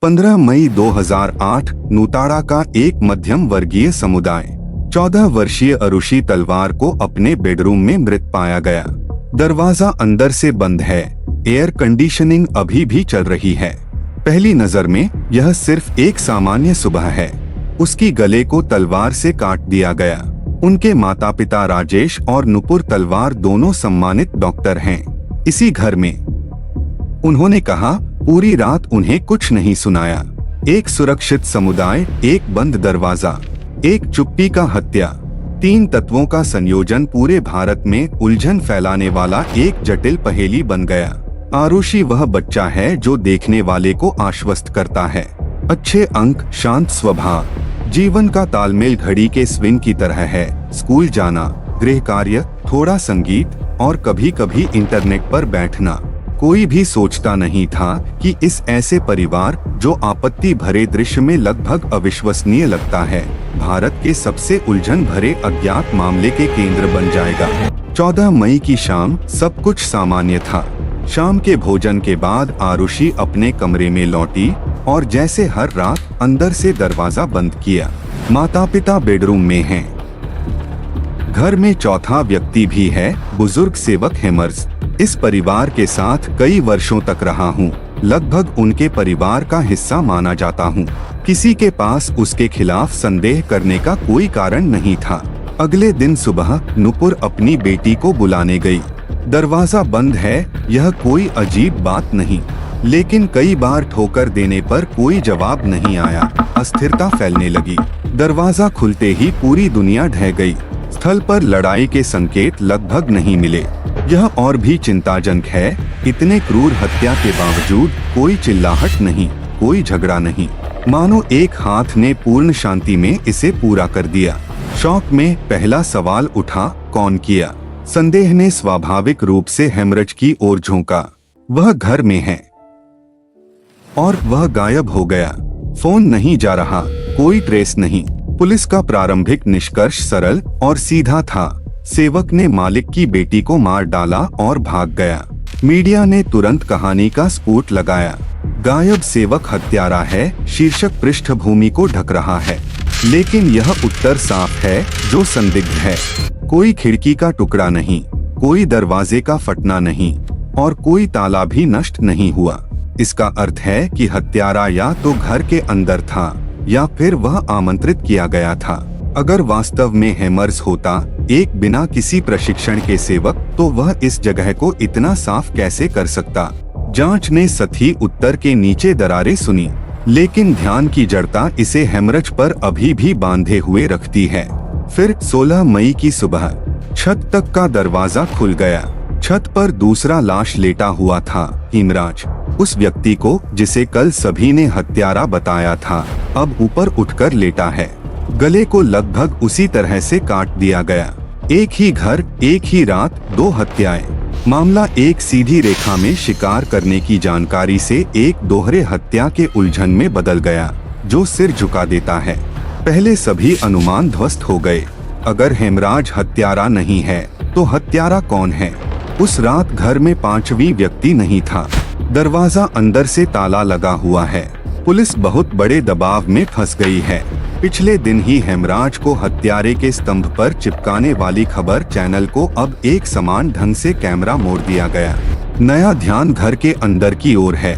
15 मई 2008 नूताड़ा का एक मध्यम वर्गीय समुदाय 14 वर्षीय अरुषि तलवार को अपने बेडरूम में मृत पाया गया। दरवाजा अंदर से बंद है, एयर कंडीशनिंग अभी भी चल रही है। पहली नजर में यह सिर्फ एक सामान्य सुबह है। उसकी गले को तलवार से काट दिया गया। उनके माता पिता राजेश और नुपुर तलवार दोनों सम्मानित डॉक्टर हैं। इसी घर में उन्होंने कहा, पूरी रात उन्हें कुछ नहीं सुनाया। एक सुरक्षित समुदाय, एक बंद दरवाजा, एक चुप्पी का हत्या। 3 तत्वों का संयोजन पूरे भारत में उलझन फैलाने वाला एक जटिल पहेली बन गया। आरुषि वह बच्चा है जो देखने वाले को आश्वस्त करता है। अच्छे अंक, शांत स्वभाव, जीवन का तालमेल घड़ी के स्विंग की तरह है। स्कूल जाना, गृह कार्य, थोड़ा संगीत और कभी कभी इंटरनेट पर बैठना। कोई भी सोचता नहीं था कि इस ऐसे परिवार जो आपत्ति भरे दृश्य में लगभग अविश्वसनीय लगता है, भारत के सबसे उलझन भरे अज्ञात मामले के केंद्र बन जाएगा। 14 मई की शाम सब कुछ सामान्य था। शाम के भोजन के बाद आरुषि अपने कमरे में लौटी और जैसे हर रात अंदर से दरवाजा बंद किया। माता पिता बेडरूम में हैं। घर में चौथा व्यक्ति भी है, बुजुर्ग सेवक हेमर्स। इस परिवार के साथ कई वर्षों तक रहा हूँ, लगभग उनके परिवार का हिस्सा माना जाता हूँ। किसी के पास उसके खिलाफ संदेह करने का कोई कारण नहीं था। अगले दिन सुबह नुपुर अपनी बेटी को बुलाने गई। दरवाजा बंद है, यह कोई अजीब बात नहीं, लेकिन कई बार ठोकर देने पर कोई जवाब नहीं आया। अस्थिरता फैलने लगी। दरवाजा खुलते ही पूरी दुनिया ढह गई। स्थल पर लड़ाई के संकेत लगभग नहीं मिले। यह और भी चिंताजनक है, इतने क्रूर हत्या के बावजूद कोई चिल्लाहट नहीं, कोई झगड़ा नहीं। मानो एक हाथ ने पूर्ण शांति में इसे पूरा कर दिया। शौक में पहला सवाल उठा, कौन किया? संदेह ने स्वाभाविक रूप से हेमरज की ओर झोंका। वह घर में है और वह गायब हो गया। फोन नहीं जा रहा, कोई ट्रेस नहीं। पुलिस का प्रारंभिक निष्कर्ष सरल और सीधा था। सेवक ने मालिक की बेटी को मार डाला और भाग गया। मीडिया ने तुरंत कहानी का स्पूट लगाया। गायब सेवक हत्यारा है शीर्षक पृष्ठभूमि को ढक रहा है, लेकिन यह उत्तर साफ है जो संदिग्ध है। कोई खिड़की का टुकड़ा नहीं, कोई दरवाजे का फटना नहीं और कोई ताला भी नष्ट नहीं हुआ। इसका अर्थ है कि हत्यारा या तो घर के अंदर था या फिर वह आमंत्रित किया गया था। अगर वास्तव में हेमर्स होता, एक बिना किसी प्रशिक्षण के सेवक, तो वह इस जगह को इतना साफ कैसे कर सकता? जांच ने सही उत्तर के नीचे दरारें सुनी, लेकिन ध्यान की जड़ता इसे हेमरज पर अभी भी बांधे हुए रखती है। फिर 16 मई की सुबह छत तक का दरवाजा खुल गया। छत पर दूसरा लाश लेटा हुआ था, हिमराज। उस व्यक्ति को जिसे कल सभी ने हत्यारा बताया था, अब ऊपर उठकर लेटा है। गले को लगभग उसी तरह से काट दिया गया। एक ही घर, एक ही रात, 2 हत्याएं। मामला एक सीधी रेखा में शिकार करने की जानकारी से एक दोहरे हत्या के उलझन में बदल गया, जो सिर झुका देता है। पहले सभी अनुमान ध्वस्त हो गए। अगर हेमराज हत्यारा नहीं है, तो हत्यारा कौन है? उस रात घर में 5वीं व्यक्ति नहीं था। दरवाजा अंदर से ताला लगा हुआ है। पुलिस बहुत बड़े दबाव में फंस गई है। पिछले दिन ही हेमराज को हत्यारे के स्तंभ पर चिपकाने वाली खबर चैनल को अब एक समान ढंग से कैमरा मोड़ दिया गया। नया ध्यान घर के अंदर की ओर है।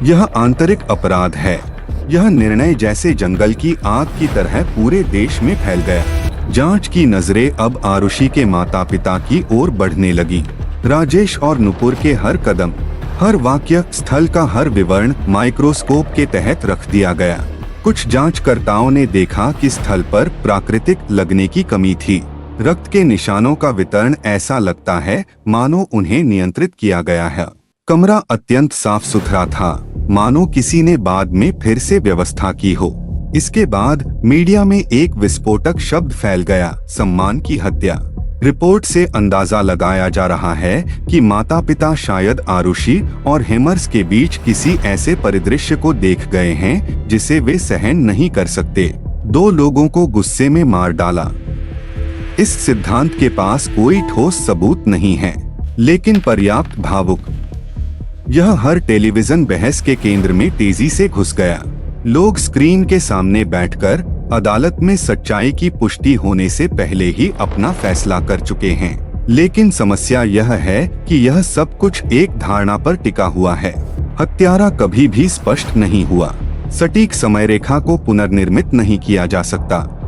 यह आंतरिक अपराध है। यह निर्णय जैसे जंगल की आग की तरह पूरे देश में फैल गया। जांच की नजरें अब आरुषि के माता पिता की ओर बढ़ने लगी। राजेश और नुपुर के हर कदम, हर वाक्य, स्थल का हर विवरण माइक्रोस्कोप के तहत रख दिया गया। कुछ जांचकर्ताओं ने देखा कि स्थल पर प्राकृतिक लगने की कमी थी। रक्त के निशानों का वितरण ऐसा लगता है मानो उन्हें नियंत्रित किया गया है। कमरा अत्यंत साफ सुथरा था, मानो किसी ने बाद में फिर से व्यवस्था की हो। इसके बाद मीडिया में एक विस्फोटक शब्द फैल गया, सम्मान की हत्या। रिपोर्ट से अंदाजा लगाया जा रहा है कि माता पिता शायद आरुषि और हेमर्स के बीच किसी ऐसे परिदृश्य को देख गए हैं जिसे वे सहन नहीं कर सकते। 2 लोगों को गुस्से में मार डाला। इस सिद्धांत के पास कोई ठोस सबूत नहीं है, लेकिन पर्याप्त भावुक यह हर टेलीविजन बहस के केंद्र में तेजी से घुस गया। लोग स्क्रीन के सामने बैठकर अदालत में सच्चाई की पुष्टि होने से पहले ही अपना फैसला कर चुके हैं। लेकिन समस्या यह है कि यह सब कुछ एक धारणा पर टिका हुआ है। हत्यारा कभी भी स्पष्ट नहीं हुआ। सटीक समय रेखा को पुनर्निर्मित नहीं किया जा सकता।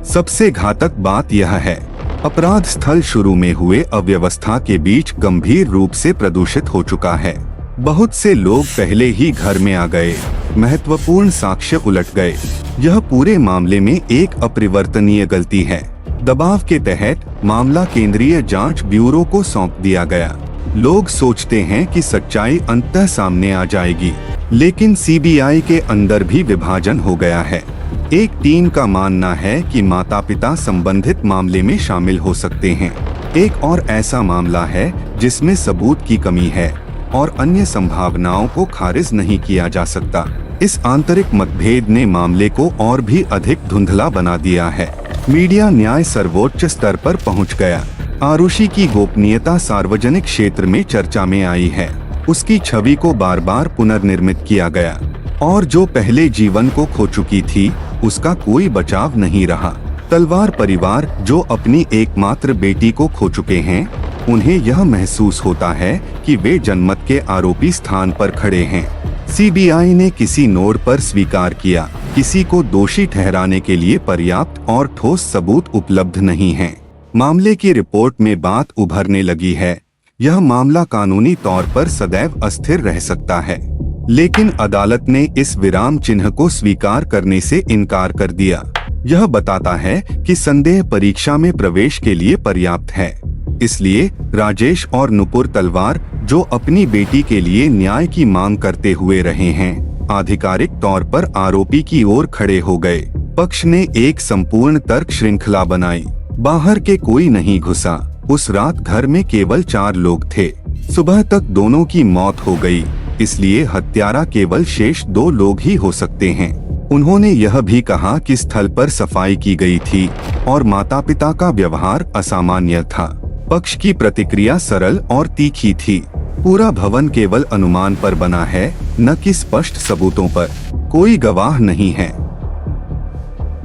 सबसे घातक बात यह है, अपराध स्थल शुरू में हुए अव्यवस्था के बीच गंभीर रूप से प्रदूषित हो चुका है। बहुत से लोग पहले ही घर में आ गए, महत्वपूर्ण साक्ष्य उलट गए। यह पूरे मामले में एक अपरिवर्तनीय गलती है। दबाव के तहत मामला केंद्रीय जांच ब्यूरो को सौंप दिया गया। लोग सोचते हैं कि सच्चाई अंततः सामने आ जाएगी, लेकिन सीबीआई के अंदर भी विभाजन हो गया है। एक टीम का मानना है कि माता-पिता संबंधित मामले में शामिल हो सकते हैं। एक और ऐसा मामला है जिसमें सबूत की कमी है और अन्य संभावनाओं को खारिज नहीं किया जा सकता। इस आंतरिक मतभेद ने मामले को और भी अधिक धुंधला बना दिया है। मीडिया न्याय सर्वोच्च स्तर पर पहुंच गया। आरुषि की गोपनीयता सार्वजनिक क्षेत्र में चर्चा में आई है। उसकी छवि को बार बार पुनर्निर्मित किया गया और जो पहले जीवन को खो चुकी थी, उसका कोई बचाव नहीं रहा। तलवार परिवार जो अपनी एकमात्र बेटी को खो चुके हैं, उन्हें यह महसूस होता है कि वे जनमत के आरोपी स्थान पर खड़े हैं। सीबीआई ने किसी नोट पर स्वीकार किया, किसी को दोषी ठहराने के लिए पर्याप्त और ठोस सबूत उपलब्ध नहीं हैं। मामले की रिपोर्ट में बात उभरने लगी है, यह मामला कानूनी तौर पर सदैव अस्थिर रह सकता है। लेकिन अदालत ने इस विराम चिन्ह को स्वीकार करने से इनकार कर दिया। यह बताता है कि संदेह परीक्षा में प्रवेश के लिए पर्याप्त है। इसलिए राजेश और नुपुर तलवार, जो अपनी बेटी के लिए न्याय की मांग करते हुए रहे हैं, आधिकारिक तौर पर आरोपी की ओर खड़े हो गए। पक्ष ने एक संपूर्ण तर्क श्रृंखला बनाई। बाहर के कोई नहीं घुसा। उस रात घर में केवल 4 लोग थे। सुबह तक दोनों की मौत हो गई, इसलिए हत्यारा केवल शेष 2 लोग ही हो सकते हैं। उन्होंने यह भी कहा कि स्थल पर सफाई की गई थी और माता-पिता का व्यवहार असामान्य था। पक्ष की प्रतिक्रिया सरल और तीखी थी। पूरा भवन केवल अनुमान पर बना है, न कि स्पष्ट सबूतों पर। कोई गवाह नहीं है।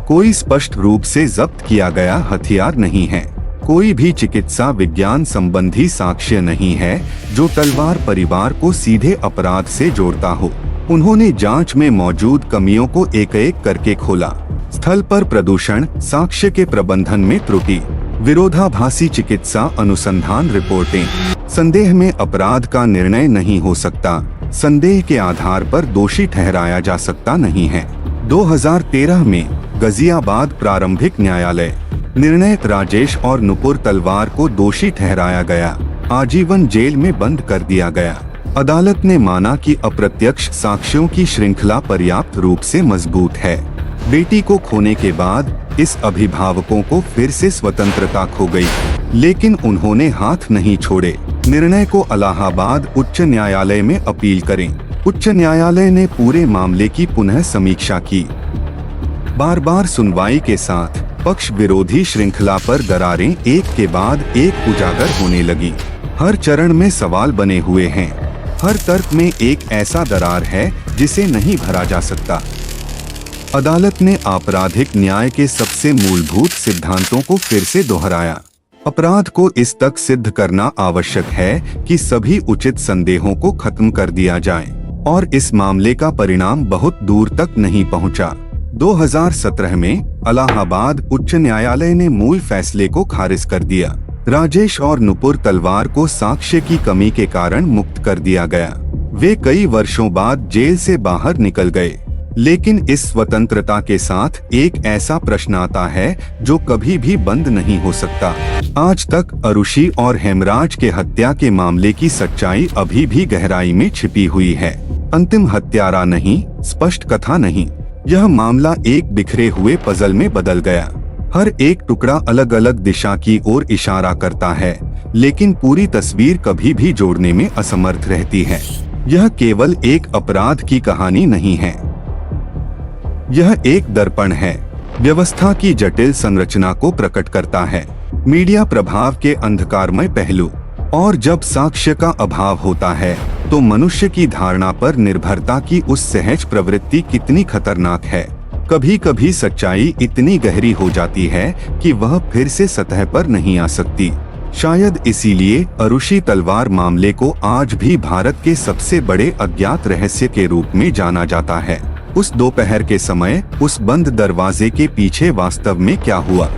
कोई स्पष्ट रूप से जब्त किया गया हथियार नहीं है। कोई भी चिकित्सा विज्ञान संबंधी साक्ष्य नहीं है जो तलवार परिवार को सीधे अपराध से जोड़ता हो। उन्होंने जांच में मौजूद कमियों को एक-एक करके खोला। स्थल पर प्रदूषण, साक्ष्य के प्रबंधन में त्रुटि, विरोधाभासी चिकित्सा अनुसंधान रिपोर्टें। संदेह में अपराध का निर्णय नहीं हो सकता। संदेह के आधार पर दोषी ठहराया जा सकता नहीं है। 2013 में गाजियाबाद प्रारंभिक न्यायालय निर्णय, राजेश और नुपुर तलवार को दोषी ठहराया गया। आजीवन जेल में बंद कर दिया गया। अदालत ने माना कि अप्रत्यक्ष साक्ष्यों की श्रृंखला पर्याप्त रूप से मजबूत है। बेटी को खोने के बाद इस अभिभावकों को फिर से स्वतंत्रता खो गई, लेकिन उन्होंने हाथ नहीं छोड़े। निर्णय को इलाहाबाद उच्च न्यायालय में अपील करें। उच्च न्यायालय ने पूरे मामले की पुनः समीक्षा की। बार बार सुनवाई के साथ पक्ष विरोधी श्रृंखला पर दरारें एक के बाद एक उजागर होने लगी। हर चरण में सवाल बने हुए हैं। हर तर्क में एक ऐसा दरार है जिसे नहीं भरा जा सकता। अदालत ने आपराधिक न्याय के सबसे मूलभूत सिद्धांतों को फिर से दोहराया। अपराध को इस तक सिद्ध करना आवश्यक है कि सभी उचित संदेहों को खत्म कर दिया जाए, और इस मामले का परिणाम बहुत दूर तक नहीं पहुंचा। 2017 में इलाहाबाद उच्च न्यायालय ने मूल फैसले को खारिज कर दिया। राजेश और नुपुर तलवार को साक्ष्य की कमी के कारण मुक्त कर दिया गया। वे कई वर्षों बाद जेल से बाहर निकल गए। लेकिन इस स्वतंत्रता के साथ एक ऐसा प्रश्न आता है जो कभी भी बंद नहीं हो सकता। आज तक आरुषि और हेमराज के हत्या के मामले की सच्चाई अभी भी गहराई में छिपी हुई है। अंतिम हत्यारा नहीं, स्पष्ट कथा नहीं। यह मामला एक बिखरे हुए पजल में बदल गया। हर एक टुकड़ा अलग अलग दिशा की ओर इशारा करता है, लेकिन पूरी तस्वीर कभी भी जोड़ने में असमर्थ रहती है। यह केवल एक अपराध की कहानी नहीं है, यह एक दर्पण है। व्यवस्था की जटिल संरचना को प्रकट करता है, मीडिया प्रभाव के अंधकारमय पहलू, और जब साक्ष्य का अभाव होता है तो मनुष्य की धारणा पर निर्भरता की उस सहज प्रवृत्ति कितनी खतरनाक है। कभी कभी सच्चाई इतनी गहरी हो जाती है कि वह फिर से सतह पर नहीं आ सकती। शायद इसीलिए अरुषि तलवार मामले को आज भी भारत के सबसे बड़े अज्ञात रहस्य के रूप में जाना जाता है। उस दोपहर के समय उस बंद दरवाजे के पीछे वास्तव में क्या हुआ?